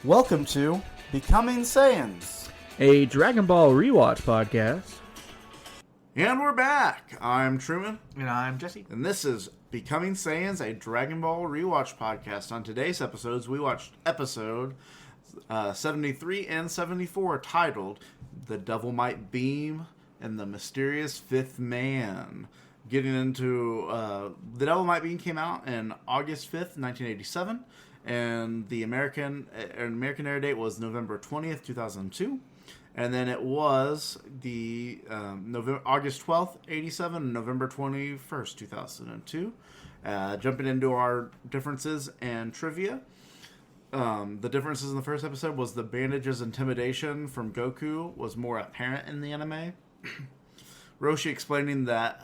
Welcome to Becoming Saiyans, a Dragon Ball rewatch podcast. And we're back. I'm Truman. And I'm Jesse. And this is Becoming Saiyans, a Dragon Ball rewatch podcast. On today's episodes, we watched episode 73 and 74 titled The Devil Might Beam and the Mysterious Fifth Man. Getting into The Devil Might Beam came out on August 5th, 1987. And the American air date was November 20th, 2002. And then it was the August 12th, 87, and November 21st, 2002. Jumping into our differences and trivia. The differences in the first episode was the bandage's intimidation from Goku was more apparent in the anime. Roshi explaining that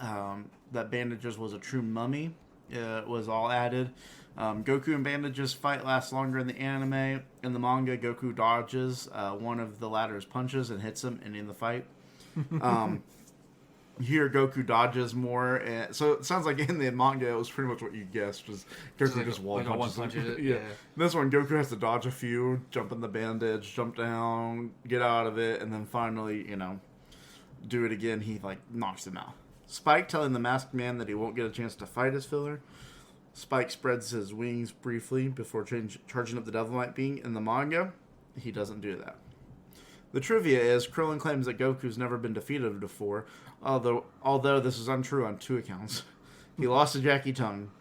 that bandages was a true mummy was all added. Goku and bandages fight lasts longer in the anime. In the manga, Goku dodges one of the latter's punches and hits him, ending the fight. Here, Goku dodges more. So it sounds like in the manga, it was pretty much what you guessed. Was Goku just wall punches it. Yeah. This one, Goku has to dodge a few, jump in the bandage, jump down, get out of it, and then finally, do it again. He knocks him out. Spike telling the Masked Man that he won't get a chance to fight his filler. Spike spreads his wings briefly before charging up the Devil Might Beam. In the manga, he doesn't do that. The trivia is Krillin claims that Goku's never been defeated before, although this is untrue on two accounts. He lost to Jackie Chung,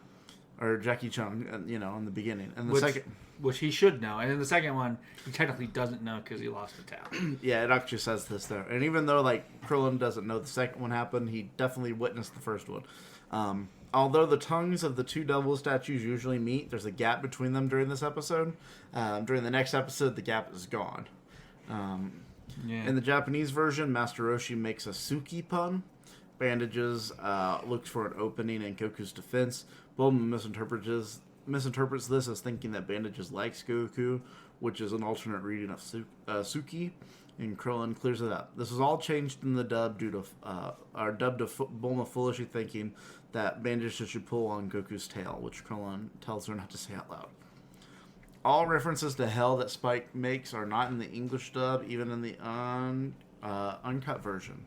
in the beginning. And which he should know. And in the second one, he technically doesn't know because he lost to Tao. Yeah, it actually says this there. And even though Krillin doesn't know the second one happened, he definitely witnessed the first one. Although the tongues of the two devil statues usually meet, there's a gap between them during this episode. During the next episode, the gap is gone. In the Japanese version, Master Roshi makes a Suki pun. Bandages looks for an opening in Goku's defense. Bulma misinterprets this as thinking that Bandages likes Goku, which is an alternate reading of Suki. And Krillin clears it up. This was all changed in the dub due to Bulma foolishly thinking that Bandages should pull on Goku's tail, which Krillin tells her not to say out loud. All references to hell that Spike makes are not in the English dub, even in the uncut version.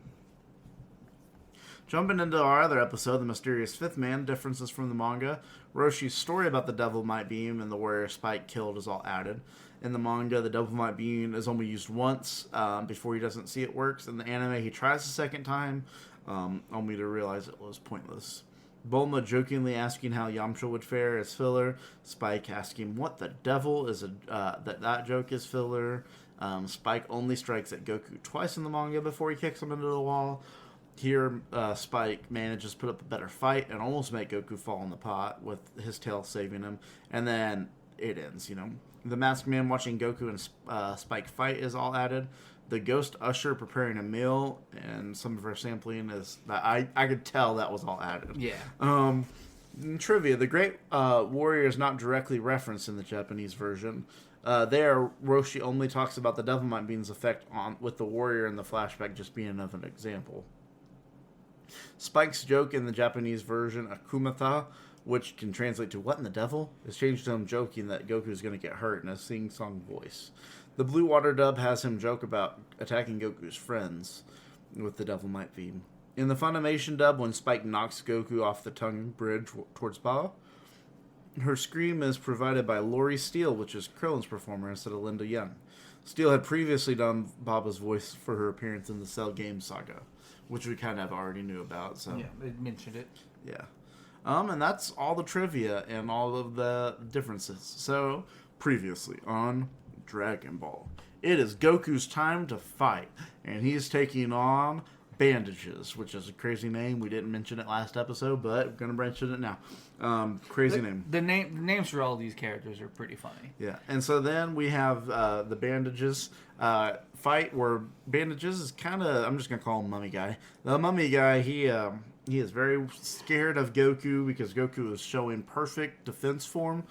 Jumping into our other episode, The Mysterious Fifth Man, differences from the manga. Roshi's story about the Devil Might Beam and the warrior Spike killed is all added. In the manga, the Devil Might Beam is only used once before he doesn't see it works. In the anime, he tries the second time, only to realize it was pointless. Bulma jokingly asking how Yamcha would fare as filler. Spike asking what the devil is that joke is filler. Spike only strikes at Goku twice in the manga before he kicks him into the wall. Here, Spike manages to put up a better fight and almost make Goku fall in the pot with his tail saving him. And then it ends, The Masked Man watching Goku and Spike fight is all added. The Ghost Usher preparing a meal and some of her sampling is that I could tell that was all added. Yeah. Trivia: the Great Warrior is not directly referenced in the Japanese version. There, Roshi only talks about the Devil Might Beam's effect with the warrior in the flashback just being of an example. Spike's joke in the Japanese version, Akumata, which can translate to "What in the devil?" is changed to him joking that Goku is going to get hurt in a sing-song voice. The Blue Water dub has him joke about attacking Goku's friends with the Devil Might Beam. In the Funimation dub, when Spike knocks Goku off the tongue bridge towards Ba, her scream is provided by Lori Steele, which is Krillin's performer, instead of Linda Young. Steele had previously done Baba's voice for her appearance in the Cell Game Saga, which we kind of already knew about. So yeah, they mentioned it. Yeah. And that's all the trivia and all of the differences. So, previously on Dragon Ball, it is Goku's time to fight, and he's taking on Bandages, which is a crazy name. We didn't mention it last episode, but we're going to mention it now. Crazy name. The names for all these characters are pretty funny. Yeah, and so then we have the Bandages fight, where Bandages is kind of, I'm just going to call him Mummy Guy. The Mummy Guy, he is very scared of Goku because Goku is showing perfect defense form,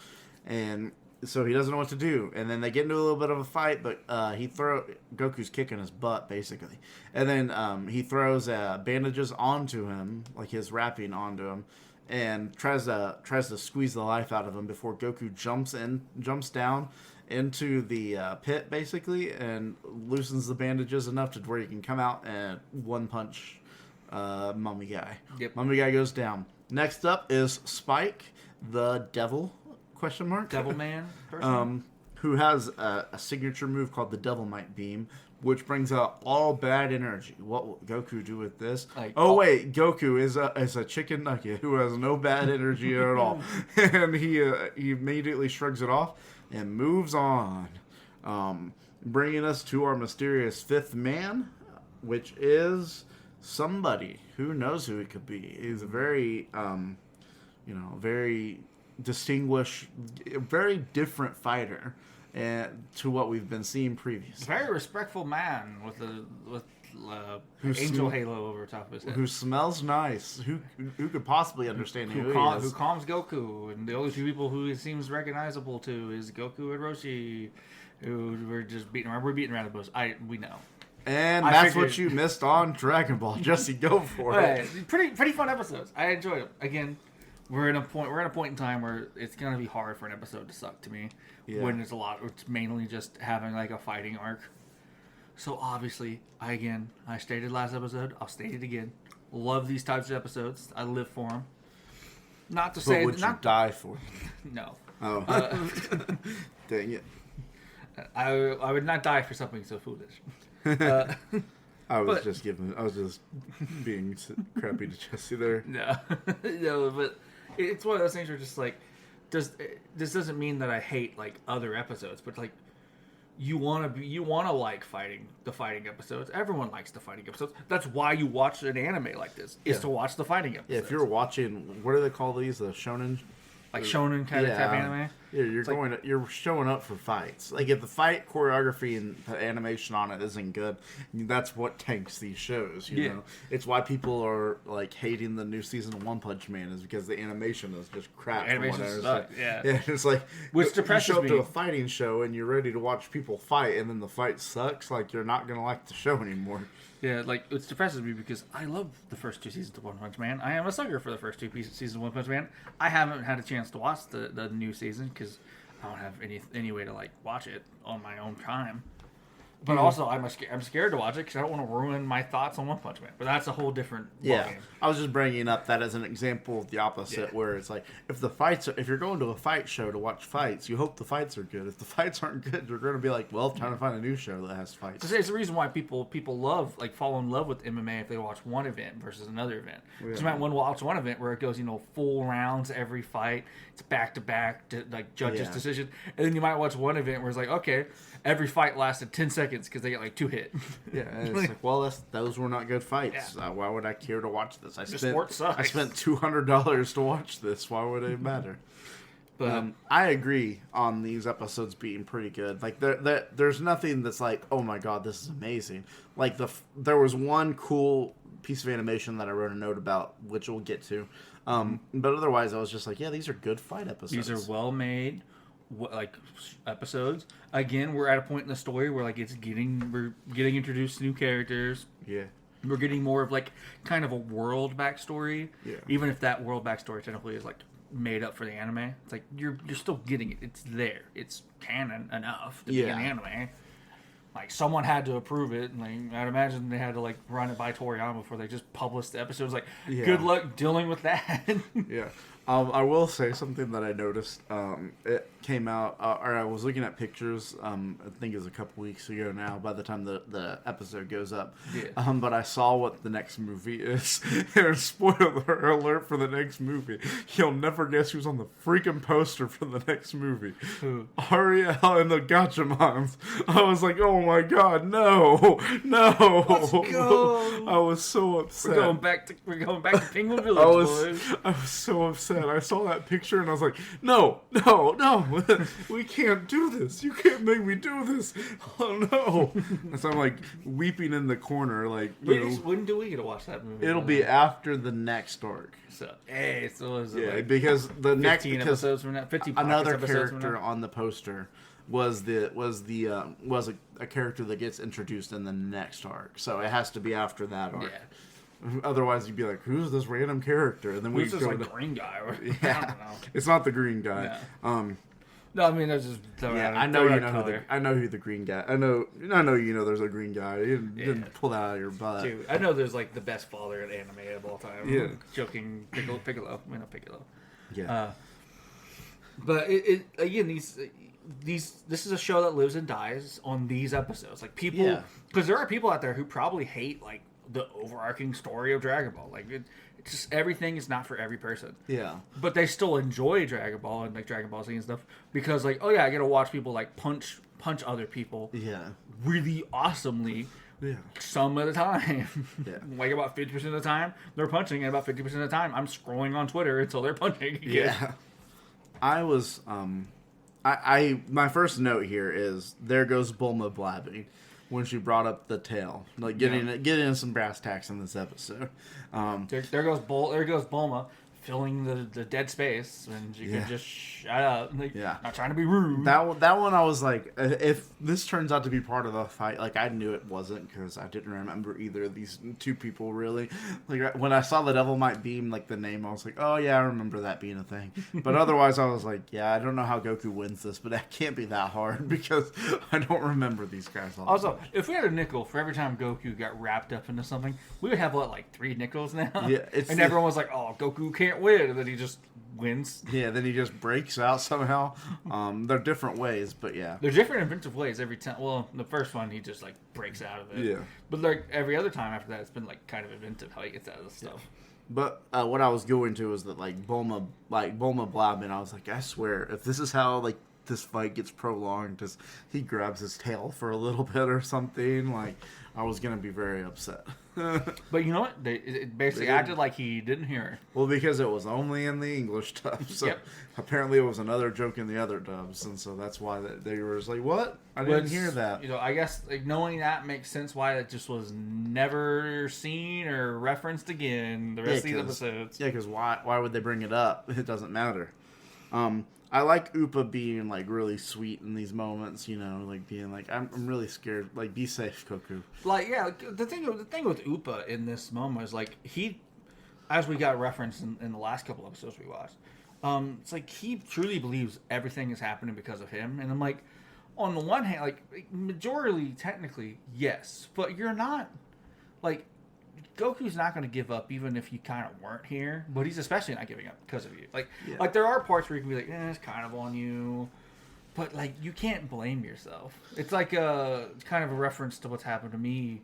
and so he doesn't know what to do. And then they get into a little bit of a fight, but Goku's kicking his butt, basically. And then he throws bandages onto him, like his wrapping onto him, and tries to squeeze the life out of him before Goku jumps down into the pit, basically, and loosens the bandages enough to where he can come out and one punch Mummy Guy. Yep. Mummy Guy goes down. Next up is Spike, the devil, question mark? Devil Man person? Who has a signature move called the Delimite Beam, which brings out all bad energy. What will Goku do with this? Wait, Goku is a chicken nugget who has no bad energy at all, and he immediately shrugs it off and moves on, bringing us to our mysterious fifth man, which is somebody who knows who it could be. He's a very, very distinguished, very different fighter. To what we've been seeing previously. Very respectful man with angel halo over top of his head. Who smells nice. Who could possibly understand who he is. Who calms Goku. And the only two people who he seems recognizable to is Goku and Roshi, who we're just beating around. We're beating around the bush. We know. And that's what you missed on Dragon Ball. Jesse, go for it. Pretty fun episodes. I enjoyed them. Again, we're at a point in time where it's gonna be hard for an episode to suck to me. Yeah. When there's it's mainly just having like a fighting arc. So obviously, I stated last episode, I'll state it again. Love these types of episodes. I live for them. Not to say would you die for? No. Oh, dang it! I would not die for something so foolish. I was just being crappy to Jesse there. No, but it's one of those things where just like, this doesn't mean that I hate like other episodes, but like you want to like the fighting episodes. Everyone likes the fighting episodes. That's why you watch an anime like this, is to watch the fighting episodes. Yeah, if you're watching, what do they call these? The shonen. Like shonen kind of type anime. Yeah, you're showing up for fights. Like if the fight choreography and the animation on it isn't good, that's what tanks these shows. You know, it's why people are like hating the new season of One Punch Man is because the animation is just crap. Animation sucks. Yeah, it's like which depresses you show up me. to a fighting show and you're ready to watch people fight, and then the fight sucks. Like you're not gonna like the show anymore. Yeah, like, it depresses me because I love the first two seasons of One Punch Man. I am a sucker for the first two seasons of One Punch Man. I haven't had a chance to watch the new season because I don't have any way to, like, watch it on my own time. But also, I'm scared to watch it because I don't want to ruin my thoughts on One Punch Man. But that's a whole different ballgame. I was just bringing up that as an example of the opposite, where it's like if you're going to a fight show to watch fights, you hope the fights are good. If the fights aren't good, you're going to be like, well, time to find a new show that has fights. It's the reason why people fall in love with MMA if they watch one event versus another event. Because you might want to watch one event where it goes full rounds every fight, it's back to back, like judges' decision, and then you might watch one event where it's like, okay, every fight lasted 10 seconds because they get like 2 hit. Yeah, and it's like, well, those were not good fights. Yeah. Why would I care to watch this? I spent $200 to watch this. Why would it matter? But I agree on these episodes being pretty good. Like there's nothing that's like, oh my god, this is amazing. Like there was one cool piece of animation that I wrote a note about, which we'll get to. But otherwise, I was just like, yeah, these are good fight episodes. These are well made. Episodes. Again, we're at a point in the story where like we're getting introduced to new characters. Yeah. We're getting more of like kind of a world backstory. Yeah. Even if that world backstory technically is like made up for the anime, it's like you're still getting it. It's there. It's canon enough to be an anime. Like someone had to approve it, and like I'd imagine they had to like run it by Toriyama before they just published the episodes. Like, good luck dealing with that. Yeah. I will say something that I noticed. It came out, or I was looking at pictures. I think it was a couple weeks ago now. By the time the episode goes up, but I saw what the next movie is. And spoiler alert for the next movie. You'll never guess who's on the freaking poster for the next movie. Ariel and the Gachamons. I was like, oh my god, no. Let's go. I was so upset. We're going back to Penguin Village, boys. I was so upset. I saw that picture and I was like, no, we can't do this. You can't make me do this. Oh no. And so I'm like weeping in the corner. Like, when do we get to watch that movie? It'll be after the next arc. So is it like because the 15 next episodes from now, 50 another character on the poster was a character that gets introduced in the next arc. So it has to be after that arc. Yeah. Otherwise, you'd be like, "Who's this random character?" And then who's this green guy? I don't know. It's not the green guy. No, No, I mean, there's just I know you know I know who the green guy. I know you know there's a green guy. You didn't pull that out of your butt. Dude, I know there's like the best father in anime of all time. Yeah. Joking, Piccolo. I mean, not Piccolo. Yeah. But it again, this is a show that lives and dies on these episodes. Like people, because there are people out there who probably hate like the overarching story of Dragon Ball. Like it's just everything is not for every person. Yeah. But they still enjoy Dragon Ball and like Dragon Ball Z and stuff because like, oh yeah, I get to watch people like punch other people. Yeah. Really awesomely. Yeah. Some of the time. Yeah. Like about 50% of the time, they're punching, and about 50% of the time, I'm scrolling on Twitter until they're punching again. Yeah. I was, my first note here is, there goes Bulma blabbing when she brought up the tail. Like, getting some brass tacks in this episode. There goes Bulma filling the dead space, and she can just shut up. Like, not trying to be rude. That one I was like, if this turns out to be part of the fight, like I knew it wasn't because I didn't remember either of these two people really. Like when I saw the Devil Might Beam, like the name, I was like, oh yeah, I remember that being a thing. But otherwise, I was like, yeah, I don't know how Goku wins this, but that can't be that hard because I don't remember these guys. Also, if we had a nickel for every time Goku got wrapped up into something, we would have like 3 nickels now. Yeah, and everyone was like, oh, Goku can't win, and then he just wins. Yeah, then he just breaks out somehow. They're different ways, but yeah. They're different inventive ways every time. Well, the first one, he just like breaks out of it. Yeah. But like every other time after that, it's been like kind of inventive how he gets out of the stuff. But what I was going to is that like Bulma blabbing, I was like, I swear, if this is how like this fight gets prolonged, as he grabs his tail for a little bit or something, like I was gonna be very upset. But you know what? It basically acted like he didn't hear her. Well, because it was only in the English dub, so apparently it was another joke in the other dubs, and so that's why they were just like, "What? I didn't hear that." You know, I guess like knowing that makes sense why it just was never seen or referenced again the rest of these episodes. Yeah, because why would they bring it up? It doesn't matter. I like Upa being like really sweet in these moments, you know, like being like, I'm really scared. Like, be safe, Goku. Like, yeah, the thing with Upa in this moment is like he, as we got referenced in the last couple episodes we watched, it's like he truly believes everything is happening because of him, and I'm like, on the one hand, like majority technically yes, but you're not like. Goku's not going to give up even if you kind of weren't here, but he's especially not giving up because of you. Like there are parts where you can be like, it's kind of on you, but like you can't blame yourself. It's like kind of a reference to what's happened to me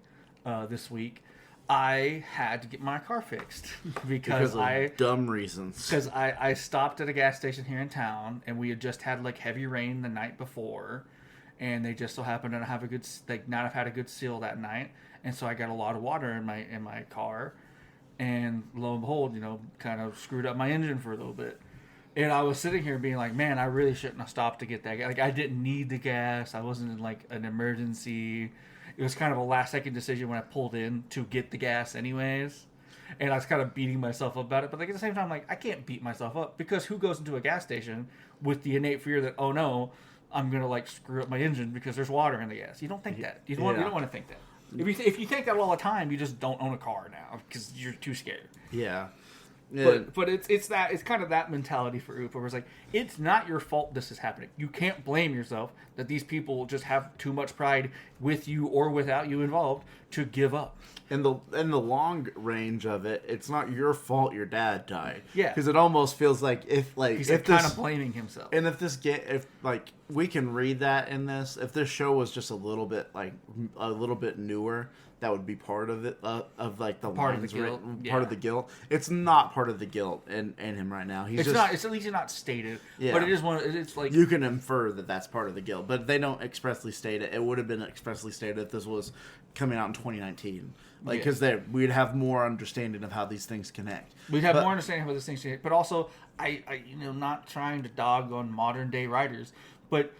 this week. I had to get my car fixed because of dumb reasons. Because I stopped at a gas station here in town, and we had just had like heavy rain the night before, and they just so happened to have not have had a good seal that night. And so I got a lot of water in my car, and lo and behold, you know, kind of screwed up my engine for a little bit. And I was sitting here being like, man, I really shouldn't have stopped to get that gas. Like, I didn't need the gas. I wasn't in like an emergency. It was kind of a last second decision when I pulled in to get the gas anyways. And I was kind of beating myself up about it. But like at the same time, like I can't beat myself up because who goes into a gas station with the innate fear that, oh no, I'm going to like screw up my engine because there's water in the gas. You don't think that. You don't want to think that. If you think that all the time, you just don't own a car now because you're too scared. Yeah. But it's kind of that mentality for Upa where it's like, it's not your fault this is happening. You can't blame yourself that these people just have too much pride with you or without you involved to give up. In the long range of it, it's not your fault your dad died. Yeah. Because it almost feels like he's kind of blaming himself. And if we can read that in this, if this show was just a little bit newer, that would be part of it, of like the part of the guilt. Part of the guilt. It's not part of the guilt in him right now. It's at least not stated. Yeah. But it is it's like you can infer that that's part of the guilt, but they don't expressly state it. It would have been expressly stated if this was coming out in 2019, like because we'd have more understanding of how these things connect. We'd have more understanding of how these things connect. But also, I not trying to dog on modern day writers, but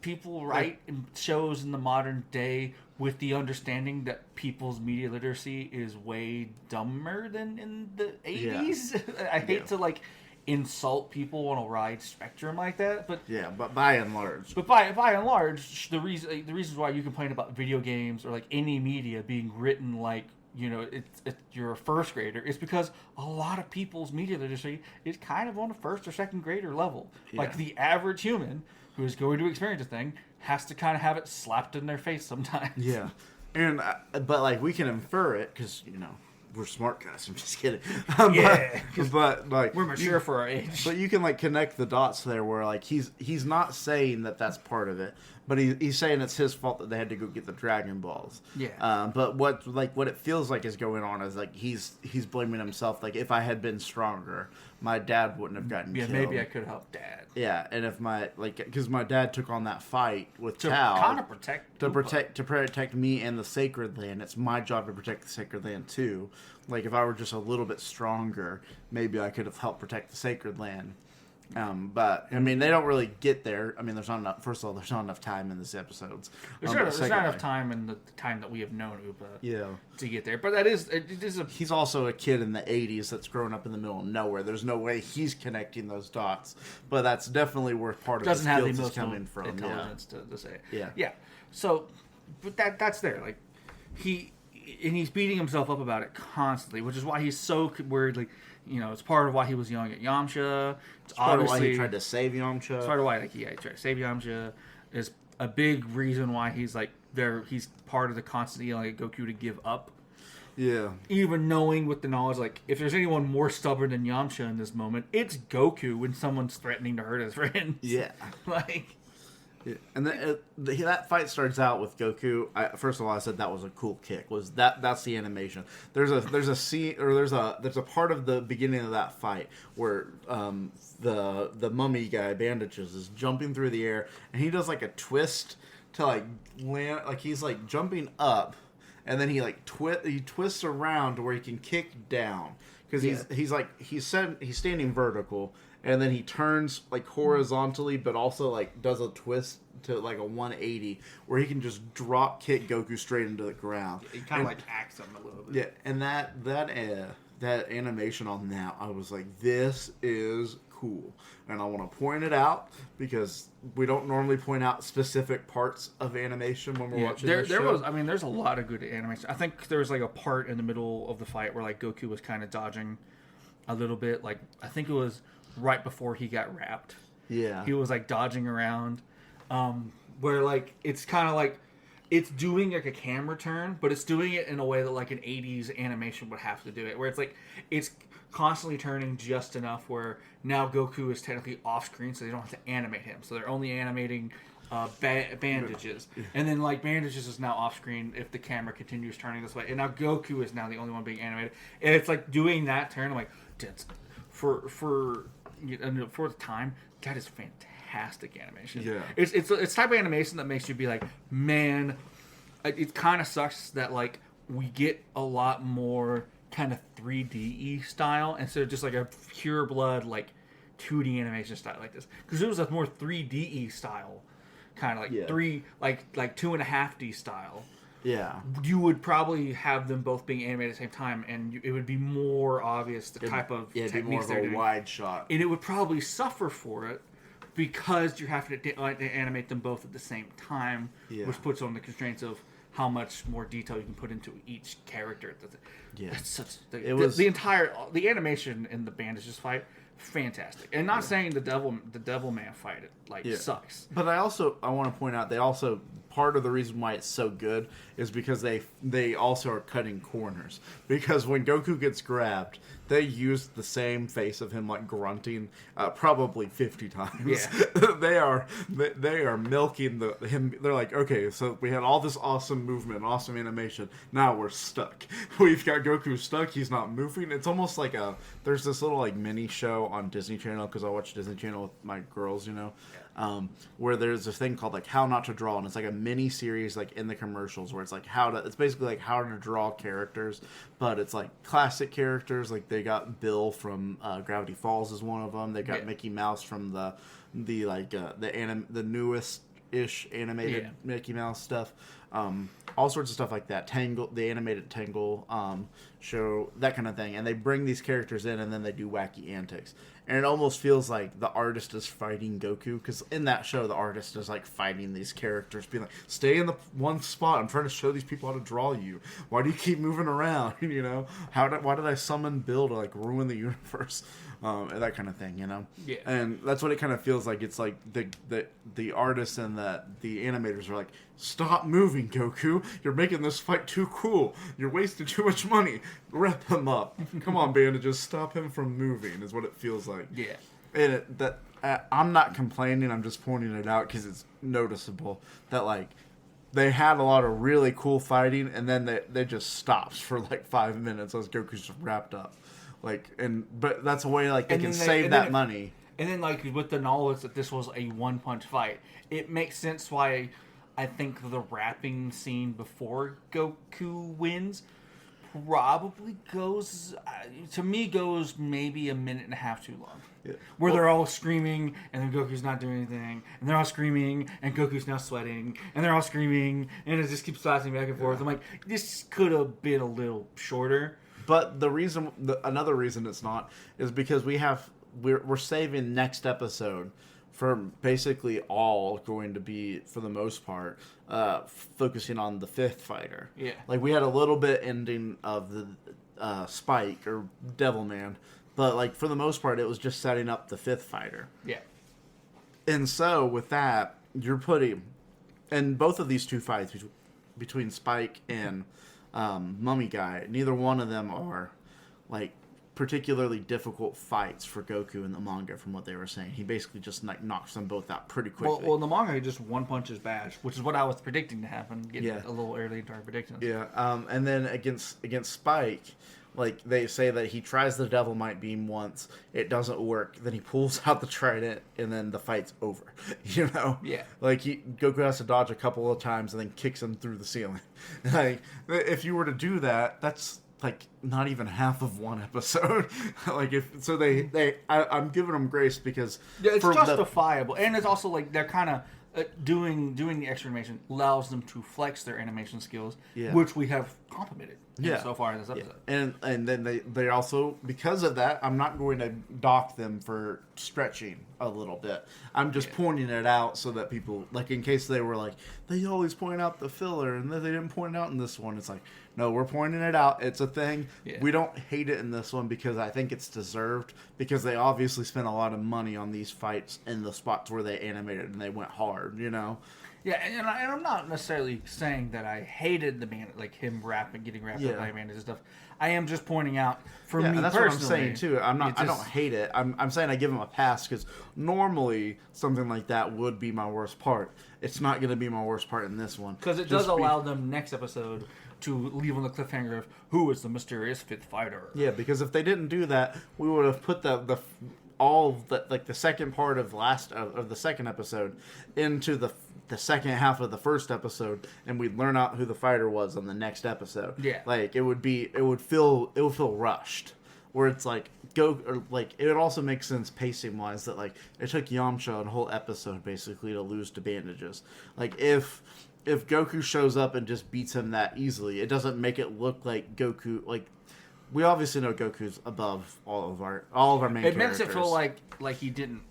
people write shows in the modern day with the understanding that people's media literacy is way dumber than in the 80s. Yeah. I hate to like insult people on a wide spectrum like that, but by and large. But by and large, the reasons why you complain about video games or like any media being written like you're a first grader. It's because a lot of people's media literacy is kind of on a first or second grader level. Yeah. Like the average human who is going to experience a thing has to kind of have it slapped in their face sometimes. Yeah, and but like we can infer it because we're smart guys. I'm just kidding. Yeah, but like we're mature for our age. But you can like connect the dots there, where like he's not saying that that's part of it, but he's saying it's his fault that they had to go get the Dragon Balls. Yeah. But what it feels like is going on is like he's blaming himself. Like if I had been stronger, my dad wouldn't have gotten killed. Maybe I could help Dad. Yeah, and if because my dad took on that fight with To Tao kind of protect me and the Sacred Land. It's my job to protect the Sacred Land too. Like if I were just a little bit stronger, maybe I could have helped protect the Sacred Land. But I mean, they don't really get there. I mean, there's not enough. First of all, there's not enough time in this episodes. There's not enough time in the time that we have known Upa to get there. But it is He's also a kid in the '80s that's grown up in the middle of nowhere. There's no way he's connecting those dots. But that's definitely where part of the skills is coming from. Intelligence to say. Yeah. So, but that's there. Like he's beating himself up about it constantly, which is why he's so worried. Like, it's part of why he was yelling at Yamcha. It's part of why he tried to save Yamcha. It's part of why he tried to save Yamcha. Is a big reason why he's like there. He's part of the constant yelling at Goku to give up. Yeah. Even knowing with the knowledge, like, if there's anyone more stubborn than Yamcha in this moment, it's Goku when someone's threatening to hurt his friends. Yeah. Like. Yeah. And that fight starts out with Goku. First of all, I said that was a cool kick. That's the animation. There's a scene, or there's a part of the beginning of that fight where the mummy guy, Bandages, is jumping through the air, and he does like a twist to like land, like he's like jumping up, and then he like twists around to where he can kick down because he's standing vertical. And then he turns like horizontally, but also like does a twist to like a 180 where he can just drop kick Goku straight into the ground. He kind of like hacks him a little bit. Yeah, and that animation on that, I was like, this is cool, and I want to point it out because we don't normally point out specific parts of animation when we're watching this show. There's a lot of good animation. I think there was like a part in the middle of the fight where like Goku was kind of dodging a little bit. Like I think it was right before he got wrapped. Yeah. He was like dodging around. Where like it's kind of like it's doing like a camera turn, but it's doing it in a way that like an 80s animation would have to do it. Where it's like it's constantly turning just enough where now Goku is technically off screen, so they don't have to animate him. So they're only animating Bandages. And then like Bandages is now off screen if the camera continues turning this way. And now Goku is now the only one being animated. And it's like doing that turn. I'm like, for the time, that is fantastic animation. Yeah, it's type of animation that makes you be like, man, it kind of sucks that like we get a lot more kind of 3D style instead of just like a pure blood like 2D animation style like this, because it was a more 3D style kind of like 2.5D style. Yeah, you would probably have them both being animated at the same time, and it would be more obvious the type of techniques they're doing. Wide shot, and it would probably suffer for it because you're having to animate them both at the same time, which puts on the constraints of how much more detail you can put into each character. Yeah, it's such the animation in the Bandages fight. Fantastic, and not saying the Devil Man fight sucks. But I want to point out part of the reason why it's so good is because they also are cutting corners, because when Goku gets grabbed, they use the same face of him like grunting probably 50 times. Yeah. they are milking him. They're like, okay, so we had all this awesome movement, awesome animation. Now we're stuck. We've got Goku stuck. He's not moving. It's almost like there's this little like mini show on Disney Channel, because I watch Disney Channel with my girls, where there's this thing called like How Not to Draw, and it's like a mini series like in the commercials where it's like it's basically like how to draw characters, but it's like classic characters. Like they got Bill from Gravity Falls is one of them. They got Mickey Mouse from the newest ish animated Mickey Mouse stuff. All sorts of stuff like that. Tangle, the animated Tangle, show that kind of thing, and they bring these characters in, and then they do wacky antics, and it almost feels like the artist is fighting Goku, because in that show the artist is like fighting these characters, being like, stay in the one spot, I'm trying to show these people how to draw you, why do you keep moving around? You know, why did I summon Bill to like ruin the universe? And that kind of thing, you know. Yeah. And that's what it kind of feels like. It's like the artists and the animators are like, stop moving, Goku. You're making this fight too cool. You're wasting too much money. Wrap him up. Come on, Bandages. Stop him from moving. Is what it feels like. Yeah. And I'm not complaining. I'm just pointing it out because it's noticeable that like they had a lot of really cool fighting, and then they just stops for like 5 minutes as Goku's just wrapped up. But that's a way like they can save that money. And then like with the knowledge that this was a one-punch fight, it makes sense why I think the rapping scene before Goku wins probably goes maybe a minute and a half too long. Yeah. Where they're all screaming and then Goku's not doing anything, and they're all screaming and Goku's now sweating, and they're all screaming and it just keeps flashing back and forth. I'm like, this could have been a little shorter. But another reason it's not is because we're saving next episode for basically all going to be, for the most part, focusing on the fifth fighter. Yeah. Like we had a little bit ending of the Spike or Devil Man, but like for the most part it was just setting up the fifth fighter. Yeah. And so with that, you're putting, and both of these two fights between Spike and Mummy Guy, neither one of them are like particularly difficult fights for Goku in the manga. From what they were saying, he basically just like knocks them both out pretty quickly. Well, in the manga, he just one punches Bash, which is what I was predicting to happen. Getting a little early into our predictions. Yeah, and then against Spike, like they say that he tries the Delimite Beam once, it doesn't work. Then he pulls out the Trident, and then the fight's over. You know? Yeah. Like Goku has to dodge a couple of times and then kicks him through the ceiling. Like if you were to do that, that's like not even half of one episode. Like I'm giving them grace because it's justifiable, and it's also like they're kind of. Doing the extra animation allows them to flex their animation skills, which we have complimented so far in this episode. Yeah. And then they also, because of that, I'm not going to dock them for stretching a little bit. I'm just pointing it out so that people, like in case they were like, they always point out the filler and then they didn't point it out in this one. It's like, no, we're pointing it out. It's a thing. Yeah. We don't hate it in this one because I think it's deserved, because they obviously spent a lot of money on these fights in the spots where they animated and they went hard, you know? Yeah, and I'm not necessarily saying that I hated the man, like him getting wrapped up by Bandage and stuff. I am just pointing out, for me and that's personally. What I'm saying too. I don't hate it. I'm saying I give him a pass because normally something like that would be my worst part. It's not going to be my worst part in this one. Because it does allow them next episode to leave on the cliffhanger of who is the mysterious fifth fighter. Yeah, because if they didn't do that, we would have put the second part of the second episode into the second half of the first episode, and we'd learn out who the fighter was on the next episode. Yeah, like it would feel rushed. Where it's like it would also make sense pacing wise that like it took Yamcha a whole episode basically to lose to Bandages. Like if Goku shows up and just beats him that easily, it doesn't make it look like Goku. Like we obviously know Goku's above all of our main characters. It makes it feel like he didn't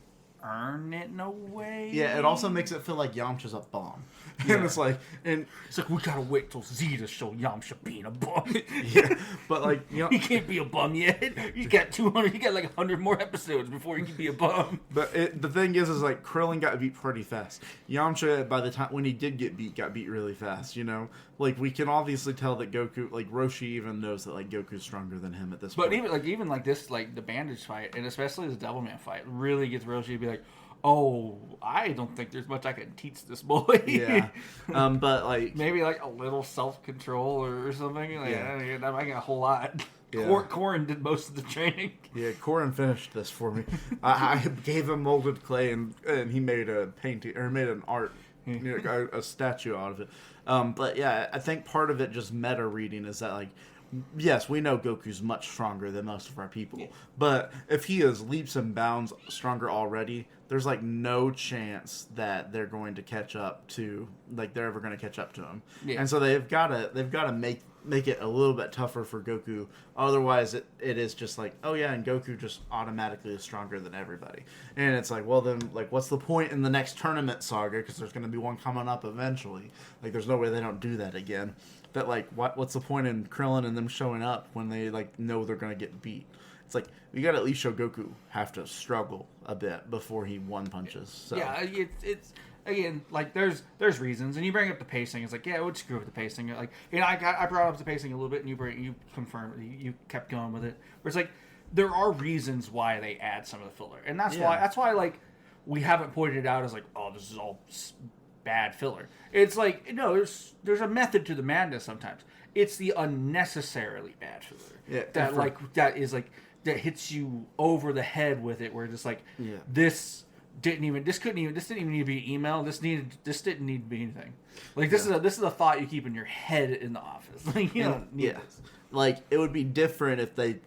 earn it in a way. Yeah, it also makes it feel like Yamcha's a bum. Yeah. And it's like we gotta wait till Z to show Yamcha being a bum. Yeah, but like he can't be a bum yet. He's got 200. He got like 100 more episodes before he can be a bum. But the thing is like Krillin got beat pretty fast. Yamcha, by the time when he did get beat, got beat really fast. You know, like we can obviously tell that Goku, like Roshi, even knows that like Goku's stronger than him at this point. But even like this, like the Bandage fight, and especially the Devilman fight, really gets Roshi to be like, oh, I don't think there's much I can teach this boy. Yeah. But like maybe like a little self-control or something. Like, I'm not making a whole lot. Yeah. Korin did most of the training. Yeah, Korin finished this for me. I gave him molded clay and he made a painting or made an art, a statue out of it. But yeah, I think part of it just meta reading is that like, yes, we know Goku's much stronger than most of our people. Yeah. But if he is leaps and bounds stronger already, there's like no chance that they're going to catch up to, like they're ever going to catch up to him. Yeah. And so they've got to make it a little bit tougher for Goku. Otherwise, it is just like, oh yeah, and Goku just automatically is stronger than everybody. And it's like, well then, like, what's the point in the next tournament saga? Because there's going to be one coming up eventually. Like, there's no way they don't do that again. But like, what's the point in Krillin and them showing up when they like know they're going to get beat? It's like, you got to at least show Goku have to struggle a bit before he one punches. So. Yeah, it's again, like, there's reasons, and you bring up the pacing. It's like, yeah, it would screw up the pacing. Like, I brought up the pacing a little bit, and you confirmed, you kept going with it. Where it's like, there are reasons why they add some of the filler, and that's why like we haven't pointed it out as like, oh, this is all bad filler. It's like, no, there's a method to the madness. Sometimes it's the unnecessarily bad filler that hits you over the head with it, where it's just like, this didn't even need to be an email. This didn't need to be anything. Like, this is a thought you keep in your head in the office. Like, you don't need this. Like, it would be different if the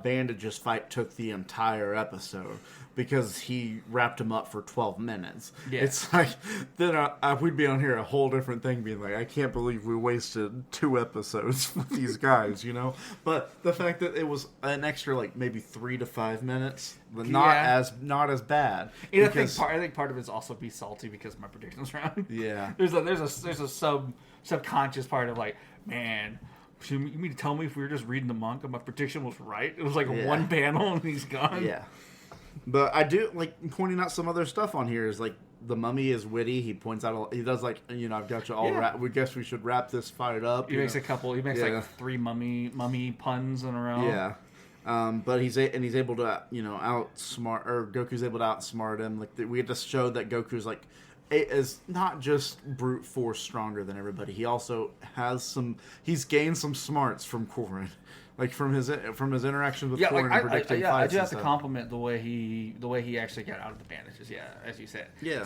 bandages fight took the entire episode, because he wrapped him up for 12 minutes. Yeah. It's like, then we'd be on here a whole different thing, being like, I can't believe we wasted 2 episodes with these guys, you know? But the fact that it was an extra, like, maybe 3 to 5 minutes, but not as bad. And because, I think part of it is also be salty because my prediction's wrong. Yeah. There's a subconscious part of like, man, you mean to tell me if we were just reading the manga, my prediction was right? It was like one panel and he's gone. Yeah. But I do like pointing out some other stuff on here. Is like, the mummy is witty. He points out, he does like, I've got you all we guess we should wrap this fight up. He makes like 3 mummy puns in a row. Yeah. But he's able to, outsmart, or Goku's able to outsmart him. Like, we just showed that Goku's like, is not just brute force stronger than everybody. He also has he's gained some smarts from Korin. Like, from his interactions with Korin and predicting fights. I do have to compliment the way he actually got out of the bandages. Yeah, as you said. Yeah.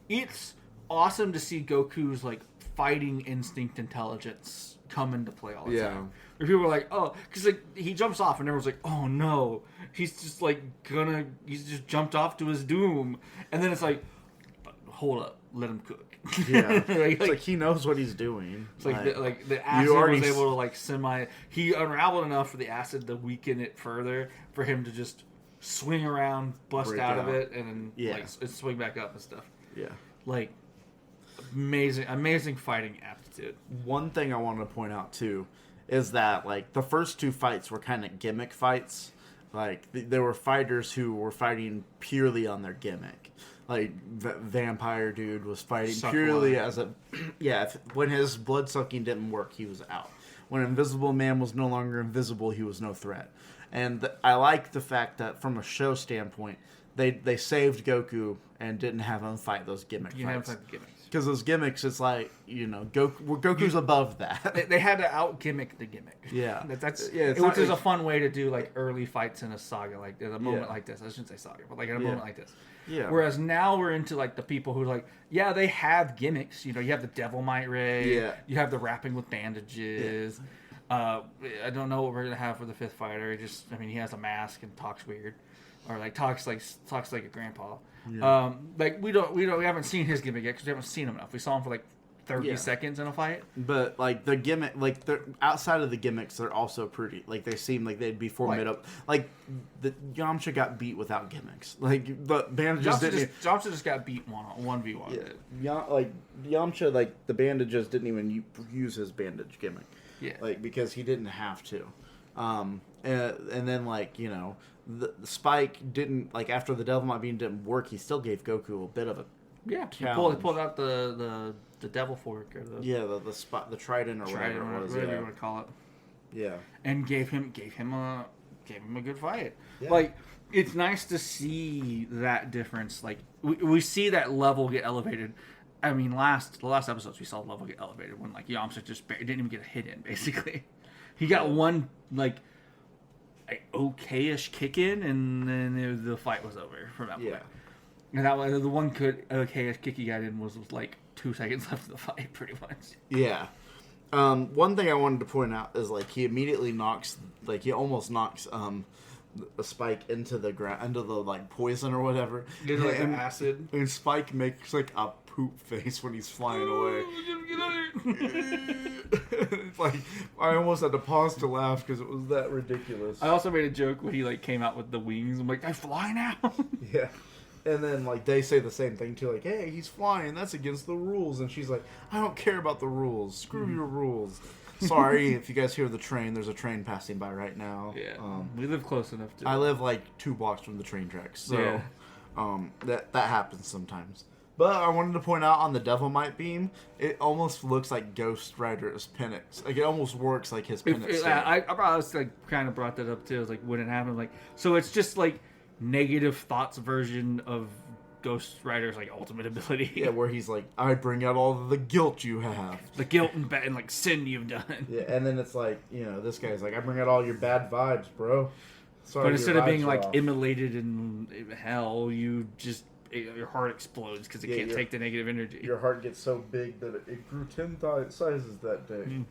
It's awesome to see Goku's like fighting instinct intelligence come into play all the time. Where people were like, oh, because like he jumps off and everyone's like, oh no, he's just just jumped off to his doom, and then it's like, hold up, let him cook. Yeah, it's like he knows what he's doing. It's like the acid was able to he unraveled enough for the acid to weaken it further for him to just swing around, bust out of it, and then swing back up and stuff. Yeah, like amazing fighting aptitude. One thing I wanted to point out too is that like the first 2 fights were kind of gimmick fights. Like, there were fighters who were fighting purely on their gimmick. Like, vampire dude was fighting purely as a... when his blood-sucking didn't work, he was out. When Invisible Man was no longer invisible, he was no threat. And I like the fact that, from a show standpoint, they saved Goku and didn't have him fight those gimmick fights. Because those gimmicks, it's like, Goku's above that. They had to out-gimmick the gimmick. Yeah. Which is a fun way to do, like, early fights in a saga, like, at a moment like this. I shouldn't say saga, but, like, at a moment like this. Yeah. Whereas now we're into, like, the people who, like, they have gimmicks. You have the Delimite Ray. Yeah. You have the wrapping with bandages. Yeah. I don't know what we're going to have for the 5th fighter. He has a mask and talks weird. Or, like, talks like a grandpa. Yeah. We haven't seen his gimmick yet because we haven't seen him enough. We saw him for like 30 seconds in a fight. But like the gimmick, like they're outside of the gimmicks, they're also pretty. Like they seem like they'd be formidable. Like the Yamcha got beat without gimmicks. Like the bandages Yamcha just got beat 1v1. Yeah. Like Yamcha, like the bandages didn't even use his bandage gimmick. Yeah. Like because he didn't have to. And then like the Spike didn't, like, after the Devilmite Beam didn't work, he still gave Goku a bit of a challenge. He pulled out the Devil Fork or the Trident or whatever it was. Whatever you want to call it. Yeah, and gave him a good fight. Yeah. Like, it's nice to see that difference. Like we see that level get elevated. I mean, the last episodes we saw the level get elevated when like Yamcha just didn't even get a hit in. Basically, he got one like okayish kick in, and then the fight was over from that point. And that was the one okayish kick he got in was like 2 seconds left of the fight, pretty much. Yeah. One thing I wanted to point out is like he immediately almost knocks a spike into the ground, into the like poison or whatever. Get like an acid. And Spike makes like a poop face when he's flying away. It's like I almost had to pause to laugh because it was that ridiculous. I also made a joke when he like came out with the wings. I'm like, I fly now. Yeah. And then, like, they say the same thing, too. Like, hey, he's flying. That's against the rules. And she's like, I don't care about the rules. Screw your rules. Sorry, if you guys hear the train, there's a train passing by right now. Yeah. We live close enough to I live, like, 2 blocks from the train tracks. So, that happens sometimes. But I wanted to point out on the Devilmite beam, it almost looks like Ghost Rider's Penix. Like, it almost works like his Penix. I probably, like, kind of brought that up, too. It was like, when it happened, like... So it's just, like... negative thoughts version of Ghost Rider's like ultimate ability. Yeah, where he's like, I bring out all the guilt you have, the guilt and like sin you've done. Yeah, and then it's like, you know, this guy's like, I bring out all your bad vibes, bro. Sorry, but instead of being like immolated in hell, you just your heart explodes because it can't take the negative energy. Your heart gets so big that it grew 10 sizes that day.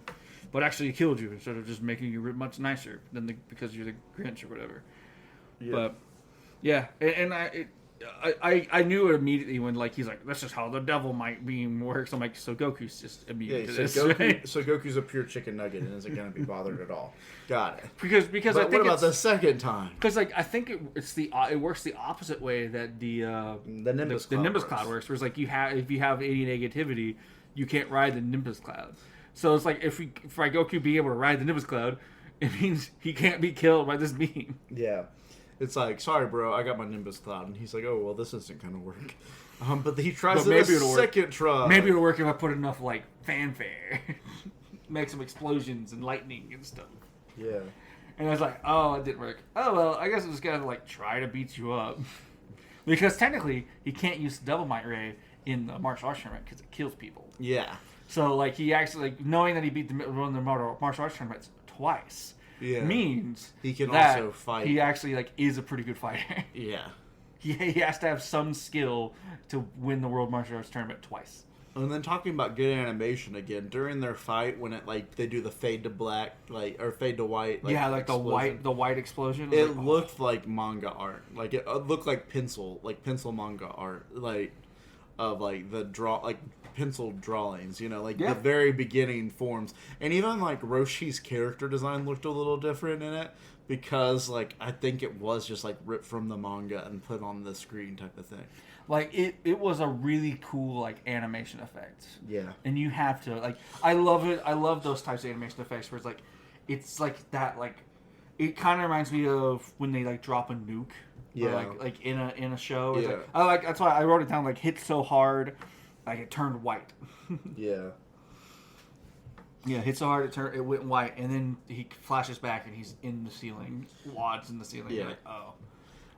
But actually, it killed you instead of just making you much nicer than because you're the Grinch or whatever. Yeah. But yeah, and I knew it immediately when like he's like, that's just how the Devilmite beam works. I'm like, so Goku's just immune to this. So Goku's a pure chicken nugget and isn't going to be bothered at all. Got it. Because but I think what about the second time? Because like I think it works the opposite way that the Nimbus Cloud works. Where it's like if you have any negativity, you can't ride the Nimbus Cloud. So it's like if Goku be able to ride the Nimbus Cloud, it means he can't be killed by this beam. Yeah. It's like, sorry, bro, I got my Nimbus Cloud. And he's like, oh, well, this isn't going to work. But he tries it a second try. Maybe it'll work if I put enough, like, fanfare. Make some explosions and lightning and stuff. Yeah. And I was like, oh, it didn't work. Oh, well, I guess it was going to, like, try to beat you up. Because technically, he can't use the Devilmite Ray in the martial arts tournament because it kills people. Yeah. So, like, he actually, like, knowing that he beat one of the martial arts tournaments twice... Yeah. Means he can also fight. He actually like is a pretty good fighter. Yeah. He has to have some skill to win the World Martial Arts Tournament twice. And then talking about good animation again, during their fight when it like they do the fade to black or fade to white, like, yeah, like explosion. the white explosion. It looked like manga art. Like it looked like pencil manga art, like of like the pencil drawings, you know, like the very beginning forms. And even like Roshi's character design looked a little different in it because like I think it was just like ripped from the manga and put on the screen type of thing. Like it was a really cool like animation effect. Yeah. And you have to like I love it. I love those types of animation effects where it's like that like it kind of reminds me of when they like drop a nuke. Yeah. Or like in a show. It's like that's why I wrote it down like hit so hard like it turned white. Yeah. Yeah, hit so hard it went white, and then he flashes back and he's in the ceiling, wads in the ceiling. Yeah. Like, oh,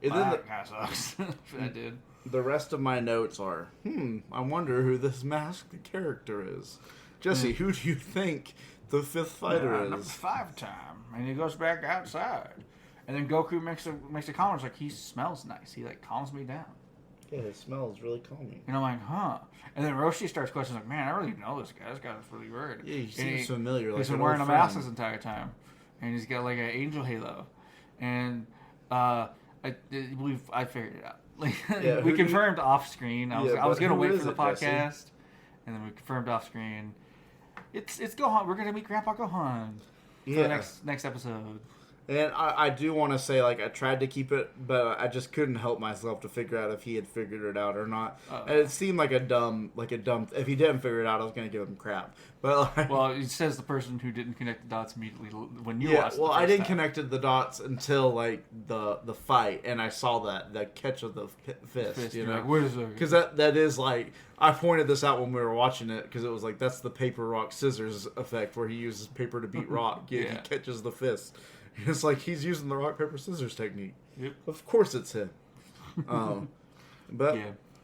and then that kind of sucks. That did. The rest of my notes are, I wonder who this masked character is. Jesse, who do you think the fifth fighter is? Number 5 time, and he goes back outside, and then Goku makes a comment like he smells nice. He like calms me down. Yeah, his smell is really calming. And I'm like, huh. And then Roshi starts questioning, like, man, I really know this guy. This guy's really weird. Yeah, he seems familiar. He's been wearing a mask this entire time. And he's got, like, an angel halo. And I figured it out. Like, we confirmed off-screen. I was going to wait for the podcast. Jesse? And then we confirmed off-screen. It's Gohan. We're going to meet Grandpa Gohan for the next episode. And I do want to say, like, I tried to keep it, but I just couldn't help myself to figure out if he had figured it out or not. And it seemed like a dumb. If he didn't figure it out, I was going to give him crap. But like, well, it says the person who didn't connect the dots immediately when you watched. Well, I didn't connect the dots until like the fight, and I saw the catch of the fist. You know, like, where is it? Because that is like I pointed this out when we were watching it because it was like that's the paper rock scissors effect where he uses paper to beat rock. He catches the fist. It's like he's using the rock, paper, scissors technique. Yep. Of course it's him. But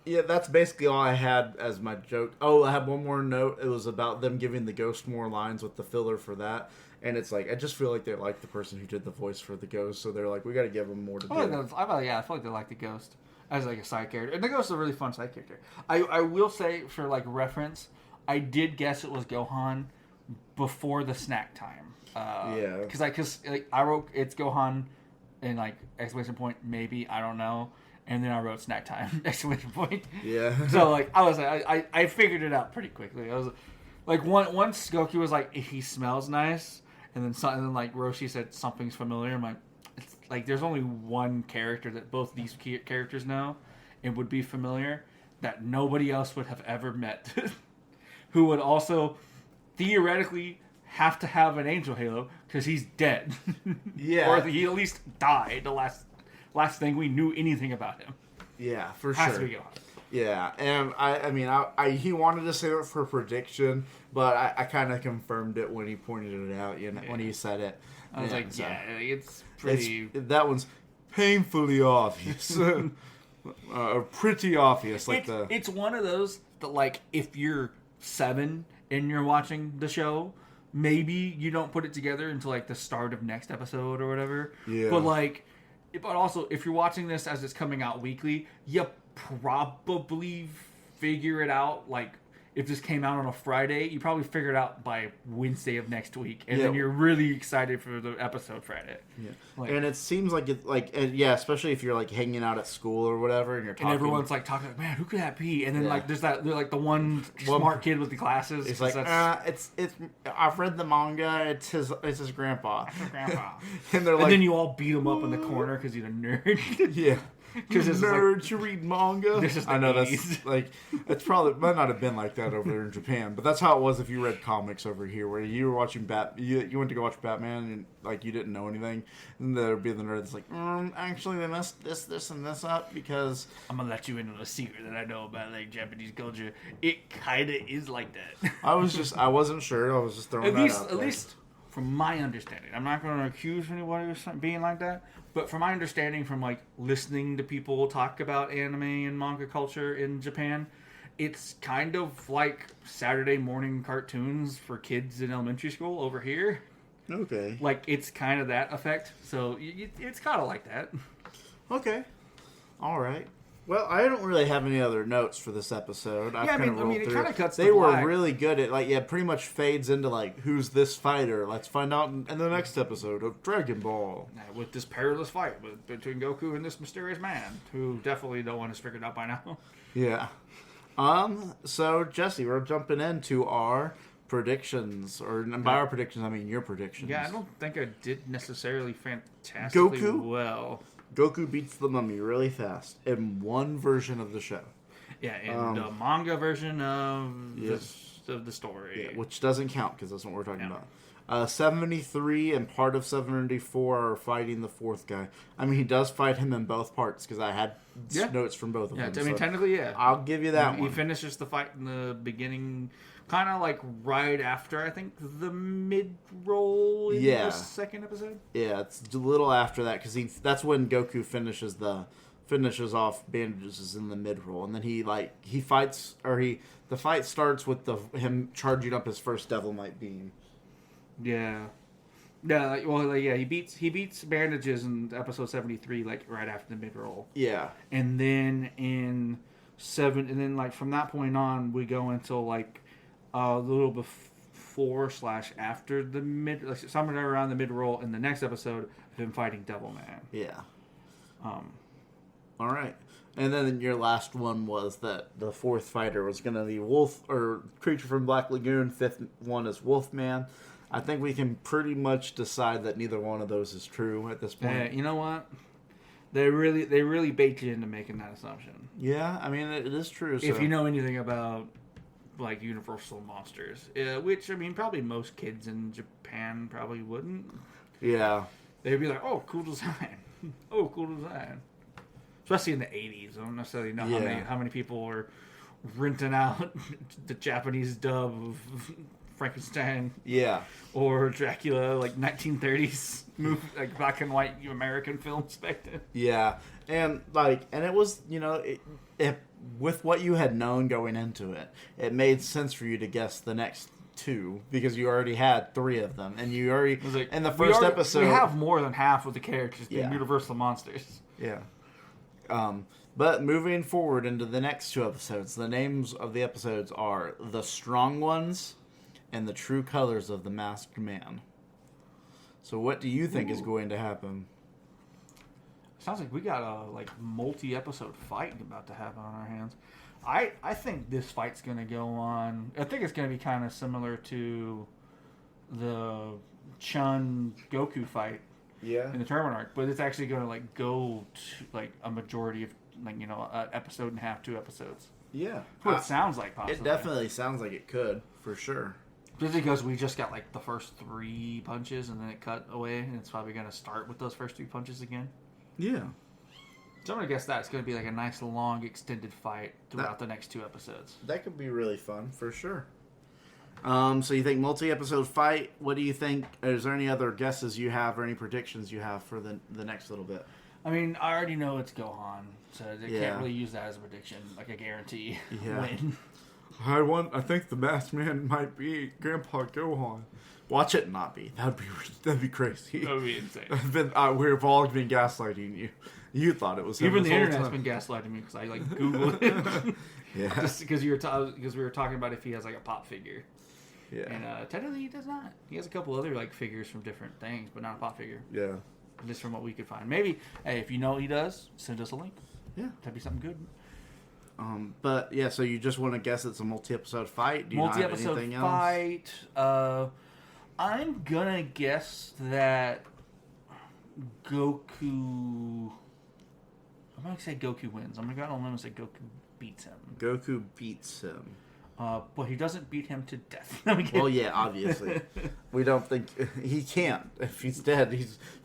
yeah, that's basically all I had as my joke. Oh, I have one more note. It was about them giving the ghost more lines with the filler for that. And it's like, I just feel like they like the person who did the voice for the ghost. So they're like, we got to give him more to do. I feel like they like the ghost as like a side character. And the ghost is a really fun side character. I will say, for like reference, I did guess it was Gohan before the snack time. Because I wrote it's Gohan and like exclamation point, maybe, I don't know. And then I wrote snack time, exclamation point. Yeah. So like I figured it out pretty quickly. I was like once Goku was like, he smells nice, and then like Roshi said something's familiar. I'm like, it's like there's only one character that both these characters know and would be familiar that nobody else would have ever met, who would also theoretically have to have an angel halo because he's dead. Yeah. Or he at least died. The last thing we knew anything about him. Yeah, for Has sure. to be gone. Yeah, and I mean, he wanted to save it for prediction, but I kind of confirmed it when he pointed it out. You know, when he said it. I was like, so it's pretty. That one's painfully obvious, pretty obvious. Like it's one of those that, like, if you're 7 and you're watching the show, maybe you don't put it together until like the start of next episode or whatever. Yeah. But also, if you're watching this as it's coming out weekly, you probably figure it out. Like, if this came out on a Friday, you probably figure it out by Wednesday of next week, and then you're really excited for the episode Friday. Yeah, like, and it seems like it, like, yeah, especially if you're like hanging out at school or whatever, and you're talking, and everyone's like talking, like, man, who could that be? And then like there's like the one smart kid with the glasses. It's like, it's I've read the manga. It's his grandpa. Grandpa. And they're like, and then you all beat him up in the corner because he's a nerd. Yeah. Because it's nerds, like, you read manga. This is the I know 80s. That's like, it's probably might not have been like that over there in Japan, but that's how it was if you read comics over here, where you were watching you went to go watch Batman and like you didn't know anything, and there'd be the nerd that's like, actually they messed this and this up because I'm gonna let you in on a secret that I know about like Japanese culture. It kind of is like that. I wasn't sure. I was just throwing at least from my understanding. I'm not going to accuse anybody of being like that, but from my understanding, from like listening to people talk about anime and manga culture in Japan, it's kind of like Saturday morning cartoons for kids in elementary school over here. Okay. Like, it's kind of that effect. So it's kind of like that. Okay. All right. Well, I don't really have any other notes for this episode. Yeah, I mean, it kind of cuts. They were really good at, like, pretty much fades into, like, who's this fighter? Let's find out in the next episode of Dragon Ball. With this perilous fight between Goku and this mysterious man, who definitely no one has figured out by now. Yeah. So, Jesse, we're jumping into our predictions. Or by our predictions, I mean your predictions. Yeah, I don't think I did necessarily fantastically Goku? well. Goku beats the mummy really fast in one version of the show. Yeah, in the manga version of the story. Yeah, which doesn't count because that's what we're talking about. 73 and part of 74 are fighting the fourth guy. I mean, he does fight him in both parts because I had notes from both of them. Yeah, I mean, technically, yeah. I'll give you that one. He finishes the fight in the beginning, kind of like right after, I think, the mid-roll in the second episode. Yeah, it's a little after that because that's when Goku finishes off bandages in the mid-roll, and then the fight starts with him charging up his first Delimite beam. Yeah. Yeah, he beats bandages in episode 73, like right after the mid-roll. Yeah. And then from that point on, we go until like a little before / after the mid, like somewhere around the mid-roll in the next episode of him fighting Devil Man. Yeah. All right. And then your last one was that the fourth fighter was going to be Wolf or Creature from Black Lagoon. Fifth one is Wolfman. I think we can pretty much decide that neither one of those is true at this point. You know what? They really baked you into making that assumption. Yeah, I mean, it is true. So. If you know anything about like Universal monsters, which I mean, probably most kids in Japan probably wouldn't. Yeah, they'd be like, "Oh, cool design! Oh, cool design!" Especially in the '80s, I don't necessarily know how many people were renting out the Japanese dub of Frankenstein, or Dracula, like 1930s movie, like black and white American films back then. Yeah, and it was, it with what you had known going into it, it made sense for you to guess the next two because you already had 3 of them, and you already in the first episode we have more than half of the characters being Universal monsters. Yeah. But moving forward into the next 2 episodes, the names of the episodes are The Strong Ones and The True Colors of the Masked Man. So what do you think is going to happen? Sounds like we got a multi-episode fight about to happen on our hands. I think this fight's going to go on. I think it's going to be kind of similar to the Chun Goku fight in the tournament arc, but it's actually going to go to a majority of an episode and a half, 2 episodes. Yeah, That's what it sounds like. Possibly. It definitely sounds like it could for sure. Just because we just got the first 3 punches and then it cut away, and it's probably going to start with those first 3 punches again. Yeah. So I'm going to guess that it's going to be a nice, long, extended fight throughout the next 2 episodes. That could be really fun, for sure. So you think multi-episode fight? What do you think? Is there any other guesses you have or any predictions you have for the next little bit? I mean, I already know it's Gohan, so they can't really use that as a prediction, a guarantee win. I think the masked man might be Grandpa Gohan. Watch it not be. That'd be crazy. That would be insane. We've all been gaslighting you. You thought it was him. Even the internet's time. been gaslighting me because I Googled it. Yeah. Just because we were talking about if he has a pop figure. Yeah. And technically he does not. He has a couple other figures from different things, but not a pop figure. Yeah. At least from what we could find. Maybe, hey, if you know what he does, send us a link. Yeah. That'd be something good. But yeah, so you just want to guess it's a multi-episode fight? Do you Multi-episode not have anything fight. I'm gonna guess that Goku. I'm gonna say Goku wins. I'm gonna go out on a limb and say Goku beats him. Goku beats him. But he doesn't beat him to death. Well, yeah, obviously, we don't think he can't. If he's dead,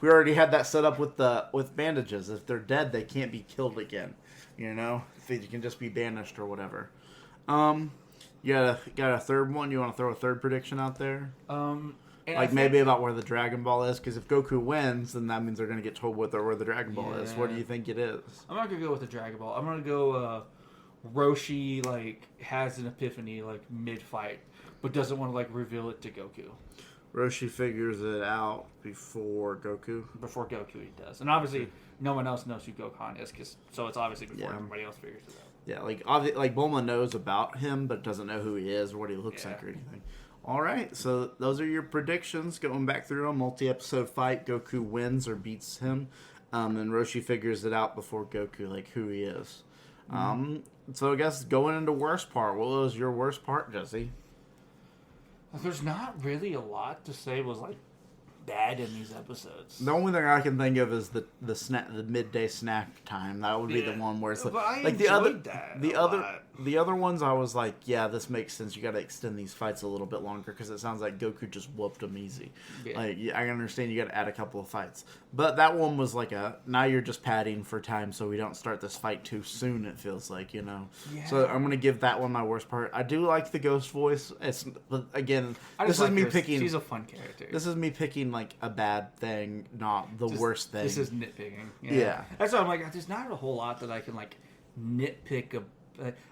we already had that set up with bandages. If they're dead, they can't be killed again. If you can just be banished or whatever. You got a third one? You want to throw a third prediction out there? Maybe about where the Dragon Ball is, because if Goku wins, then that means they're going to get told where the Dragon Ball is. What do you think it is? I'm not going to go with the Dragon Ball. I'm going to go Roshi has an epiphany mid-fight, but doesn't want to reveal it to Goku. Roshi figures it out before Goku? Before Goku he does. And obviously no one else knows who Gohan is, so it's obviously before everybody else figures it out. Yeah, Bulma knows about him, but doesn't know who he is or what he looks like or anything. All right, so those are your predictions. Going back through a multi-episode fight, Goku wins or beats him, and Roshi figures it out before Goku, who he is. So I guess going into worst part, what was your worst part, Jesse? There's not really a lot to say was bad in these episodes. The only thing I can think of is the midday snack time. That would be the one where it's the other ones I was like, yeah, this makes sense. You got to extend these fights a little bit longer because it sounds like Goku just whooped him easy. Yeah. I understand you got to add a couple of fights, but that one was now you're just padding for time so we don't start this fight too soon. It feels like Yeah. So I'm gonna give that one my worst part. I do like the ghost voice. But again, this is me picking. She's a fun character. This is me picking a bad thing, not the worst thing. This is nitpicking. Yeah. That's why I'm there's not a whole lot that I can nitpick.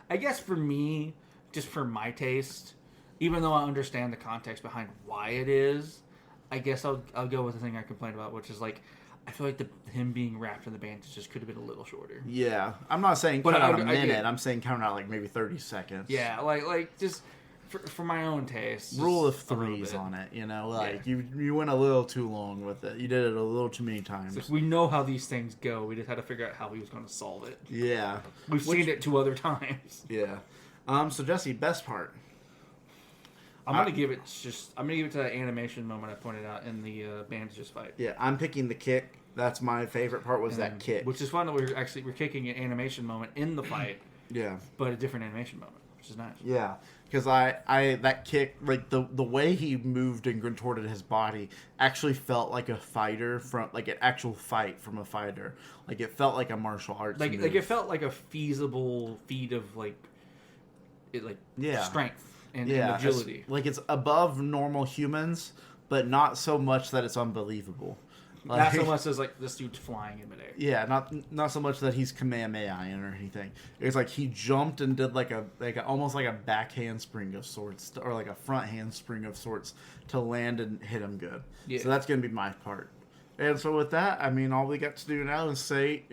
I guess for me, just for my taste, even though I understand the context behind why it is, I guess I'll go with the thing I complained about, which is I feel like him being wrapped in the bandages could have been a little shorter. Yeah, I'm not saying cut out a minute. I'm saying count out maybe 30 seconds. Yeah, just. For my own taste. Rule of threes on it, you went a little too long with it. You did it a little too many times. We know how these things go. We just had to figure out how he was going to solve it. Yeah. We've seen it 2 other times. Yeah. So Jesse, best part. I'm gonna give it to that animation moment I pointed out in the bandages fight. Yeah, I'm picking the kick. That's my favorite part was that kick. Which is fun that we're kicking an animation moment in the fight. Yeah. But a different animation moment, which is nice. Yeah. Because that kick, the way he moved and contorted his body actually felt like a fighter an actual fight from a fighter. It felt like a martial arts move. It felt like a feasible feat of strength and agility. It's above normal humans, but not so much that it's unbelievable. Not so much as this dude's flying in midair. Yeah, not so much that he's Kamehameha or anything. It's he jumped and did almost like a back handspring of sorts, or a front handspring of sorts to land and hit him good. Yeah. So that's gonna be my part. And so with that, all we got to do now is say,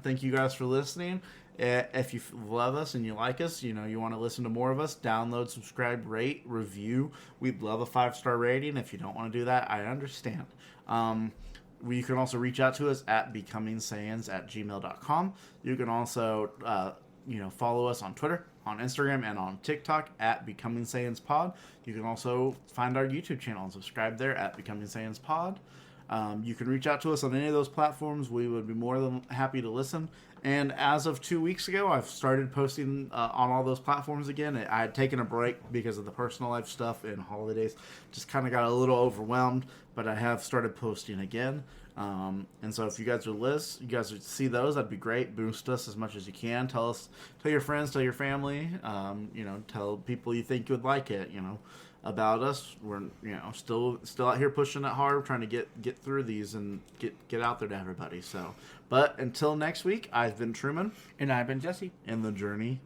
thank you guys for listening. If you love us and you like us, you want to listen to more of us, download, subscribe, rate, review. We'd love a 5-star rating. If you don't want to do that, I understand. You can also reach out to us at becomingsaiyans@gmail.com. You can also, follow us on Twitter, on Instagram, and on TikTok at Becoming Saiyans Pod. You can also find our YouTube channel and subscribe there at Becoming Saiyans Pod. You can reach out to us on any of those platforms. We would be more than happy to listen. And as of 2 weeks ago, I've started posting on all those platforms again. I had taken a break because of the personal life stuff and holidays. Just kind of got a little overwhelmed, but I have started posting again. And so if you guys would see those, that'd be great. Boost us as much as you can. Tell your friends, tell your family, tell people you think would like it, about us. We're, still out here pushing it hard, trying to get through these and get out there to everybody. So, but until next week, I've been Truman. And I've been Jesse. And the journey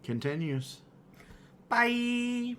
continues. Bye!